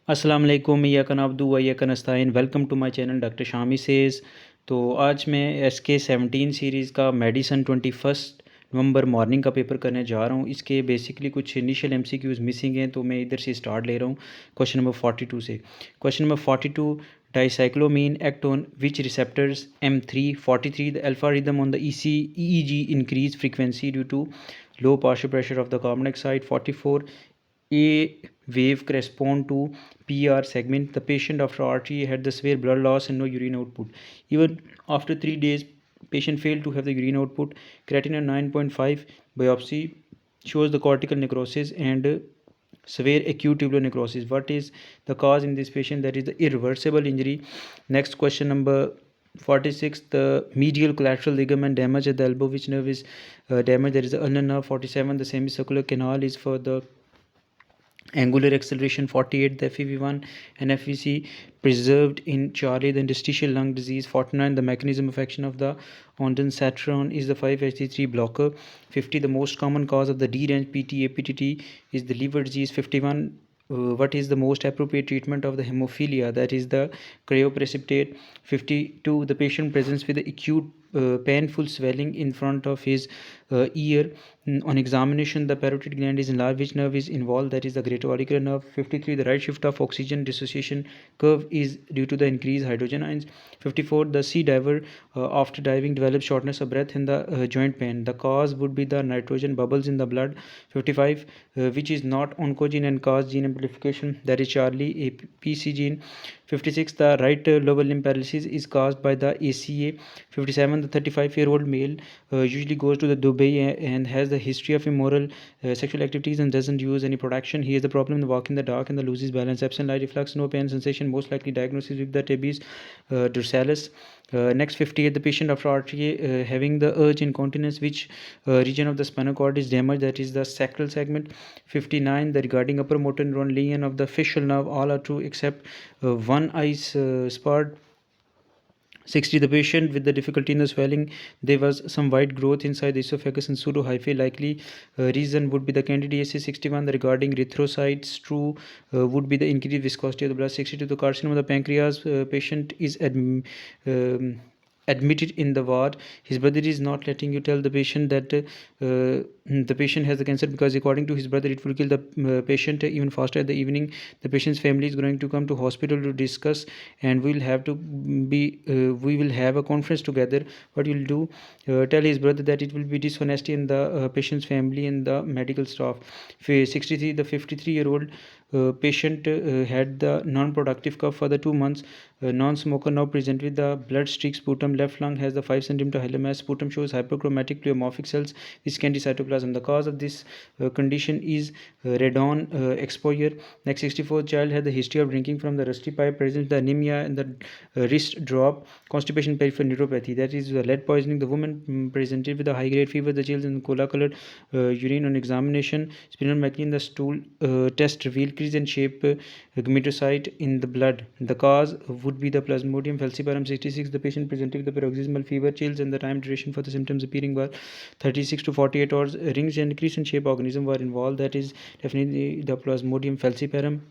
अस्सलाम वालेकुम इय्याका नअब्दु व इय्याका नस्तईन। Welcome to my channel doctor Shami says. तो आज मैं SK17 सीरीज़ का मेडिसन 21 नवंबर मॉर्निंग का पेपर करने जा रहा हूँ। इसके बेसिकली कुछ इनिशियल MCQs मिसिंग हैं, तो मैं इधर से स्टार्ट ले रहा हूँ क्वेश्चन नंबर 42 से। Question number 42, dicyclomine act on which receptors? M3। 43, the alpha rhythm on the EEG increase frequency due to low partial pressure of the carbon dioxide. 44, a wave correspond to PR segment. The patient after RTA had the severe blood loss and no urine output. Even after 3 days, patient failed to have the urine output. Creatinine 9.5. Biopsy shows the cortical necrosis and severe acute tubular necrosis. What is the cause in this patient? That is the irreversible injury. Next question number 46, the medial collateral ligament damage at the elbow, which nerve is damaged? There is the ulnar nerve. 47, the semicircular canal is for the angular acceleration. 48, the FEV1 and FVC preserved in Charlie, the interstitial lung disease. 49, the mechanism of action of the ondansetron is the 5-HT3 blocker. 50, the most common cause of the D-range PT-APTT is the liver disease. 51, what is the most appropriate treatment of the hemophilia? That is the cryoprecipitate. 52, the patient presents with the acute painful swelling in front of his ear. On examination, the parotid gland is enlarged. Which nerve is involved? That is the greater auricular nerve. 53, the right shift of oxygen dissociation curve is due to the increased hydrogen ions. 54, the sea diver after diving develops shortness of breath and the joint pain. The cause would be the nitrogen bubbles in the blood. 55, which is not oncogene and cause gene amplification? That is Charlie, a PC gene. 56, the right lower limb paralysis is caused by the ACA. 57, the 35-year-old male usually goes to the Dubai and has the history of immoral sexual activities and doesn't use any protection. He has the problem in the walk in the dark and the loses balance. Absent light reflux, no pain sensation, most likely diagnosis with the tabes dorsalis. Next, 58, the patient after RTA having the urge incontinence, which region of the spinal cord is damaged? That is the sacral segment. 59, the regarding upper motor neuron lesion of the facial nerve, all are true except one eye spot. 60, the patient with the difficulty in the swelling, there was some white growth inside the esophagus and pseudohyphae. Likely reason would be the candidiasis. 61, the regarding erythrocytes, true would be the increased viscosity of the blood. 62, the carcinoma of the pancreas, patient is admitted in the ward. His brother is not letting you tell the patient that the patient has the cancer, because according to his brother it will kill the patient even faster. At the evening, the patient's family is going to come to hospital to discuss, and we will have a conference together. What you'll do, tell his brother that it will be dishonesty in the patient's family and the medical staff. 63, the 53-year-old patient had the non-productive cough for the 2 months. Non-smoker now present with the blood streak sputum. Left lung has the 5 cm hyalum mass. Sputum shows hyperchromatic pleomorphic cells which can be cytoplasm. The cause of this condition is radon exposure. Next, 64, child had the history of drinking from the rusty pipe. Presents the anemia and the wrist drop. Constipation, peripheral neuropathy, that is the lead poisoning. The woman presented with a high-grade fever. The chills and cola-colored urine. On examination, splenomegaly in the stool test revealed crease and shape gametocyte in the blood. The cause would be the Plasmodium falciparum. 66, the patient presented with the paroxysmal fever, chills, and the time duration for the symptoms appearing were 36 to 48 hours. Rings and crescent shape organism were involved. That is definitely the Plasmodium falciparum.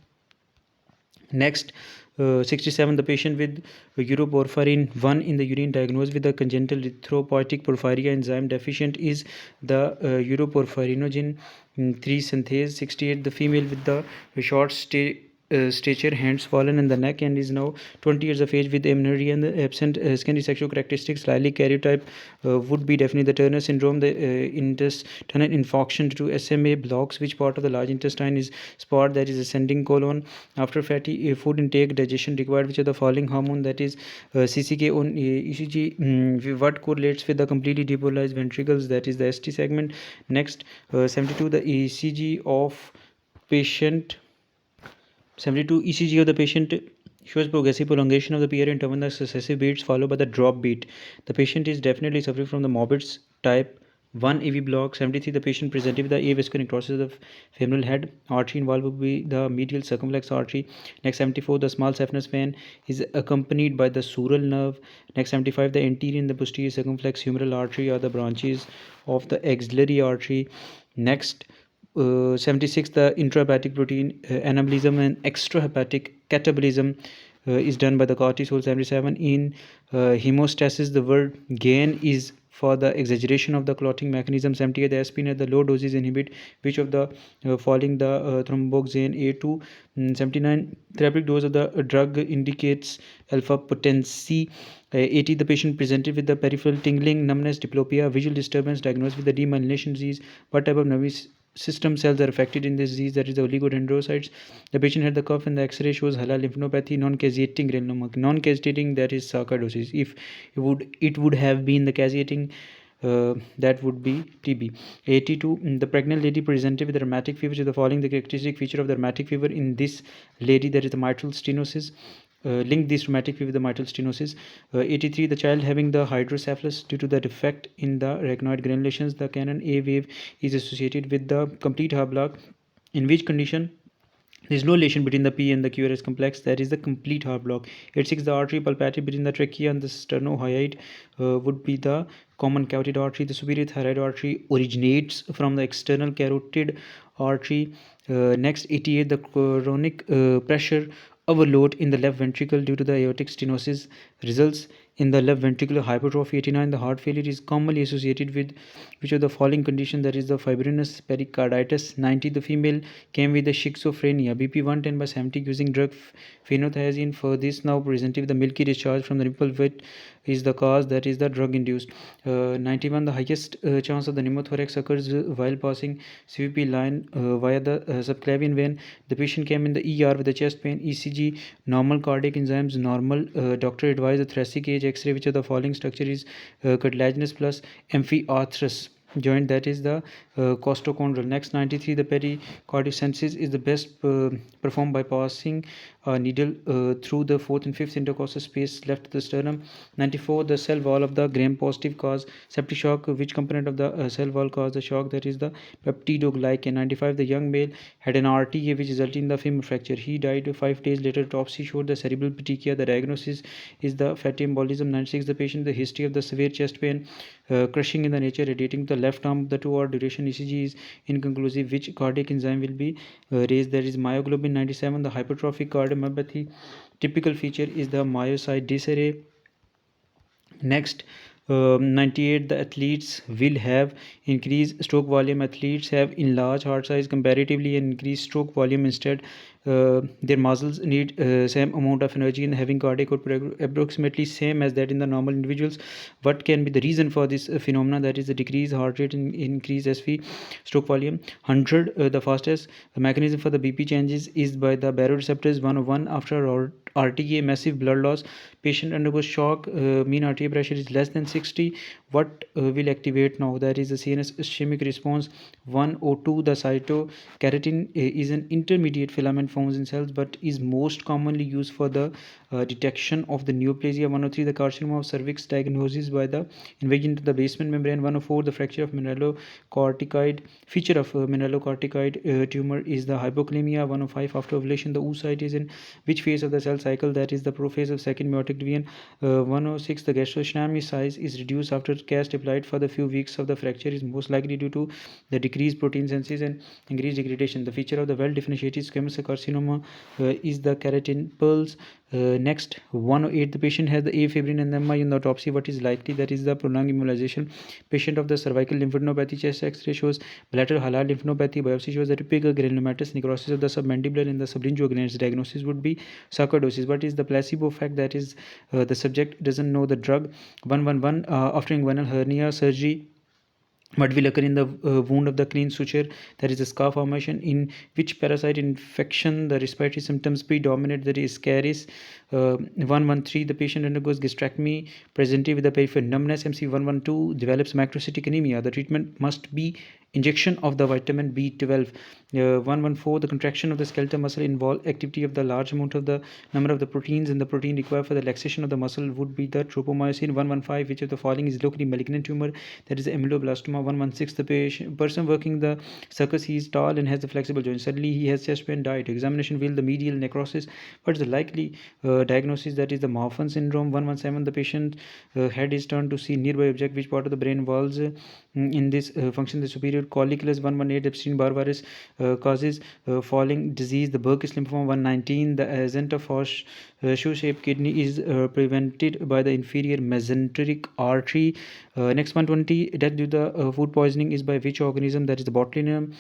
Next, 67, the patient with uroporphyrin 1 in the urine diagnosed with the congenital erythropoietic porphyria enzyme deficient is the uroporphyrinogen 3 synthase. 68, the female with the short stature, hands swollen in the neck, and is now 20 years of age with amenorrhea and the absent secondary sexual characteristics. Slightly karyotype would be definitely the Turner syndrome. The intestinal infarction due to SMA blocks which part of the large intestine is spot, that is ascending colon. After fatty food intake, digestion required which of the following hormone? That is CCK on ECG. What correlates with the completely depolarized ventricles? That is the ST segment. Next, 72, the ECG of patient 72, ECG of the patient shows progressive prolongation of the PR interval in the successive beats followed by the drop beat. The patient is definitely suffering from the Morbid's type 1 AV block. 73, the patient presented with the avascular necrosis of the femoral head. Artery involved would be the medial circumflex artery. Next, 74, the small saphenous vein is accompanied by the sural nerve. Next, 75, the anterior and the posterior circumflex humeral artery are the branches of the axillary artery. Next, 76, the intrahepatic protein anabolism and extrahepatic catabolism is done by the cortisol. 77, in hemostasis, the word gain is for the exaggeration of the clotting mechanism. 78, the aspirin at the low doses inhibit which of the following the thromboxane A2. 79, therapeutic dose of the drug indicates alpha potency. 80, the patient presented with the peripheral tingling, numbness, diplopia, visual disturbance, diagnosed with the demyelination disease. What type of nervous system cells are affected in this disease? That is the oligodendrocytes. The patient had the cough and the X-ray shows hala lymphnopathy, non-caseating granuloma. Non-caseating, that is sarcoidosis. If it would have been the caseating, that would be TB. 82, the pregnant lady presented with rheumatic fever. The following the characteristic feature of the rheumatic fever in this lady, that is the mitral stenosis. Link this rheumatic fever with the mitral stenosis. 83, the child having the hydrocephalus due to the defect in the arachnoid granulations. The Canon A wave is associated with the complete heart block, in which condition there is no relation between the P and the QRS complex. That is the complete heart block. 86, the artery pulpatid between the trachea and the sternohyoid would be the common carotid artery. The superior thyroid artery originates from the external carotid artery. Next, 88, the chronic pressure overload in the left ventricle due to the aortic stenosis results in the left ventricular hypertrophy. 89, the heart failure is commonly associated with which of the following condition, that is the fibrinous pericarditis. 90, the female came with the schizophrenia, BP 110 by 70 using drug phenothiazine. For this, now presented with the milky discharge from the nipple, which is the cause, that is the drug induced. 91, the highest chance of the pneumothorax occurs while passing CVP line via the subclavian vein. The patient came in the ER with the chest pain, ECG normal, cardiac enzymes normal. Doctor advised the thoracic age X-ray. Which of the following structure is cartilaginous plus amphiarthros joint, that is the costochondral. Next, 93, the pericardiocentesis is the best performed by passing a needle through the fourth and fifth intercostal space left to the sternum. 94, the cell wall of the gram positive cause septic shock. Which component of the cell wall caused the shock? That is the peptidoglycan. 95, the young male had an RTA which resulted in the femur fracture. He died 5 days later. Autopsy showed the cerebral petechia. The diagnosis is the fatty embolism. 96, the patient, the history of the severe chest pain, crushing in the nature, radiating the left arm of the 2-hour duration. ECG is inconclusive. Which cardiac enzyme will be raised? There is myoglobin. 97, the hypertrophic cardiomyopathy typical feature is the myocyte disarray. Next, 98, the athletes will have increased stroke volume. Athletes have enlarged heart size comparatively and increased stroke volume. Instead, their muscles need same amount of energy and having cardiac output approximately same as that in the normal individuals. What can be the reason for this phenomena? That is the decreased heart rate and increased SV stroke volume. 100, the fastest mechanism for the BP changes is by the baroreceptors. 101, after RTA massive blood loss, patient undergoes shock, mean RTA pressure is less than 60. What will activate now? That is the CNS ischemic response. 102, the cytokeratin is an intermediate filament forms in cells but is most commonly used for the detection of the neoplasia. 103, the carcinoma of cervix diagnosis by the invasion into the basement membrane. 104, the fracture of mineralocorticoid. Feature of mineralocorticoid tumor is the hypokalemia. 105, after ovulation, the oocyte is in which phase of the cell cycle? That is the prophase of second meiotic division. 106, the gastrocnemius size is reduced after cast applied for the few weeks of the fracture is most likely due to the decreased protein synthesis and increased degradation. The feature of the well differentiated squamous cell carcinoma is the keratin pearls. Next, 108, the patient has the A fibrin and MI in the autopsy. What is likely? That is the prolonged immobilization. Patient of the cervical lymphadenopathy, chest X-ray shows bilateral halal lymphadenopathy. Biopsy shows the typical granulomatous necrosis of the submandibular and the sublingual glands. Diagnosis would be sarcoidosis. What is the placebo effect? That is the subject doesn't know the drug. 111, after inguinal hernia surgery, what will occur in the wound of the clean suture? There is a scar formation. In which parasite infection the respiratory symptoms predominate? That is caries. 113, the patient undergoes gastrectomy presented with the peripheral numbness. MC 112 develops macrocytic anemia. The treatment must be injection of the vitamin B12. 114, the contraction of the skeletal muscle involve activity of the large amount of the number of the proteins, and the protein required for the relaxation of the muscle would be the tropomyosin. 115, which of the following is locally malignant tumor? That is amyloblastoma. 116, the person working the circus, he is tall and has the flexible joints. Suddenly he has chest pain. Diet examination will the medial necrosis. What is the likely diagnosis? That is the Marfan syndrome. 117, the patient head is turned to see nearby object. Which part of the brain involves in this function? The superior colliculus. 118 Epstein Barr virus causes falling disease. The Burkitt lymphoma. 119 the ascent of shoe-shaped kidney is prevented by the inferior mesenteric artery. Next 120 death due to the food poisoning is by which organism? That is the botulinum.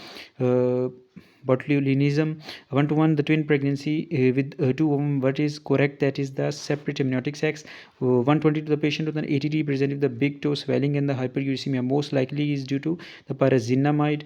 Botulinism. 1 to 1 the twin pregnancy with 2 women. What is correct? That is the separate amniotic sacs. 120 to the patient with an ATD presenting the big toe swelling and the hyperuricemia. Most likely is due to the pyrazinamide.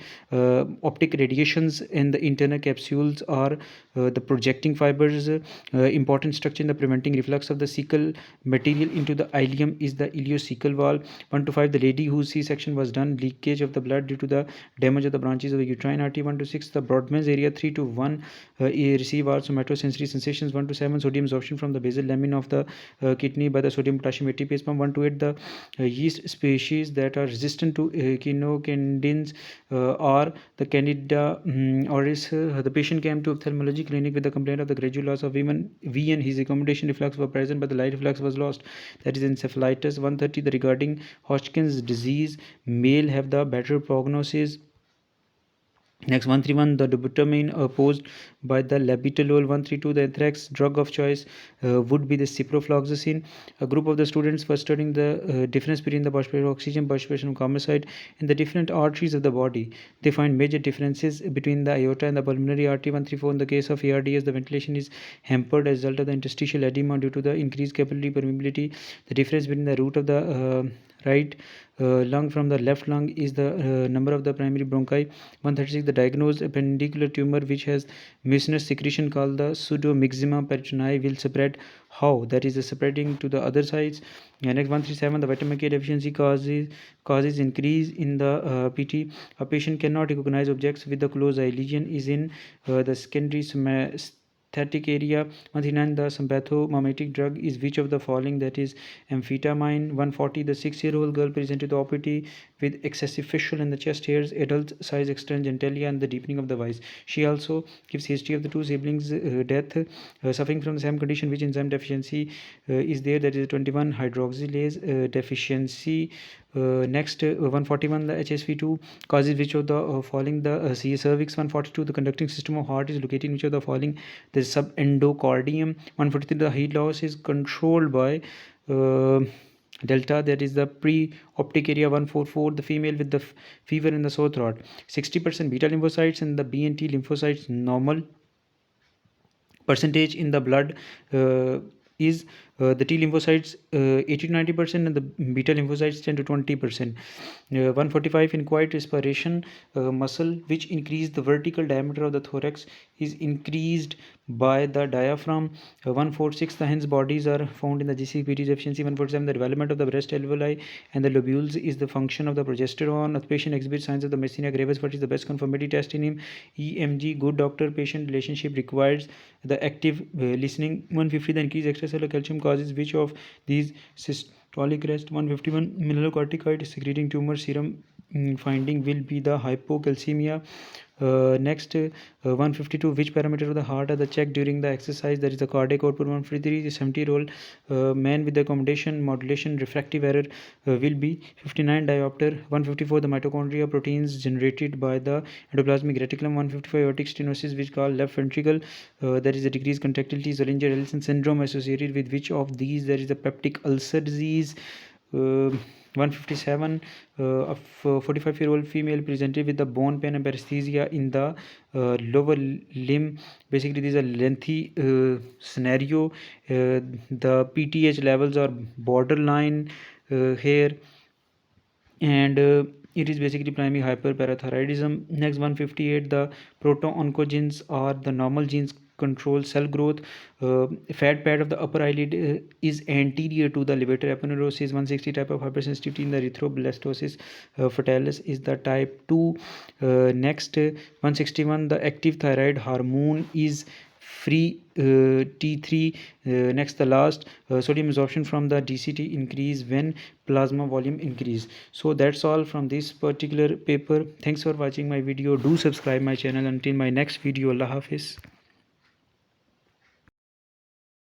Optic radiations in the internal capsules are the projecting fibers. Important structure in the preventing reflux of the cecal material into the ileum is the ileocecal valve. 1 to 5 the lady whose C-section was done, leakage of the blood due to the damage of the branches of the uterine artery. 1 to 6 the Brodmann's area. 3 to 1 receive our somatosensory sensations. 1 to 7 sodium absorption from the basal lamina of the kidney by the sodium potassium ATPase pump. 1 to 8 the yeast species that are resistant to echinocandins are the Candida auris. The patient came to ophthalmology clinic with the complaint of the gradual loss of V and his accommodation reflux were present but the light reflux was lost. That is encephalitis. 130 the regarding Hodgkin's disease, male have the better prognosis. Next 131 the dobutamine opposed by the labetalol. 132 the anthrax drug of choice would be the ciprofloxacin. A group of the students were studying the difference between the perspiration of oxygen, perspiration of carbon monoxide in the different arteries of the body. They find major differences between the aorta and the pulmonary artery. 134 in the case of ARDS the ventilation is hampered as a result of the interstitial edema due to the increased capillary permeability. The difference between the root of the right lung from the left lung is the number of the primary bronchi. 136 the diagnosed appendicular tumor which has mucinous secretion called the pseudomyxema peritoni will spread. How? That is spreading to the other sides. Next 137 the vitamin K deficiency causes increase in the PT. A patient cannot recognize objects with the closed eye. Lesion is in the secondary aesthetic area. 139 the sympathomimetic drug is which of the following? That is amphetamine. 140 the 6-year-old girl presented to OPT with excessive facial in the chest hairs, adult size external genitalia and the deepening of the voice. She also gives history of the two siblings death suffering from the same condition. Which enzyme deficiency is there? That is 21 hydroxylase deficiency. Next 141 the HSV2 causes which of the following? The cervix. 142 the conducting system of heart is located in which of the following? The subendocardium. 143 the heat loss is controlled by delta, that is the pre-optic area. 144 the female with the fever in the sore throat. 60% beta lymphocytes and the B and T lymphocytes normal. Percentage in the blood is the T lymphocytes 80 to 90% and the beta lymphocytes 10 to 20%. 145 in quiet respiration muscle which increase the vertical diameter of the thorax is increased by the diaphragm. 146 the hens bodies are found in the GCPT deficiency. 147 the development of the breast alveoli and the lobules is the function of the progesterone. The patient exhibits signs of the myasthenia gravis. What is the best confirmatory test in him? EMG. Good doctor patient relationship requires the active listening. 150 the increased extracellular calcium causes which of these? Systolic rest. 151 mineralocorticoid secreting tumor serum finding will be the hypocalcemia. Next 152 which parameter of the heart are the checked during the exercise? That is the cardiac output. 153 the 70-year-old man with the accommodation modulation refractive error will be 59 diopter. 154 the mitochondria proteins generated by the endoplasmic reticulum. 155 aortic stenosis which called left ventricle. There is a decreased contractility. Zollinger-Ellison syndrome associated with which of these? There is the peptic ulcer disease. 157 a 45-year-old female presented with the bone pain and paresthesia in the lower limb. Basically this is a lengthy scenario. The PTH levels are borderline here and it is basically primary hyperparathyroidism. Next 158 the proto-oncogenes are the normal genes control cell growth. Fat pad of the upper eyelid is anterior to the levator aponeurosis. 160 type of hypersensitivity in the erythroblastosis fetalis is the type 2. Next 161 the active thyroid hormone is free T3. Next the last sodium absorption from the DCT increase when plasma volume increase. So that's all from this particular paper. Thanks for watching my video. Do subscribe my channel. Until my next video, Allah Hafiz.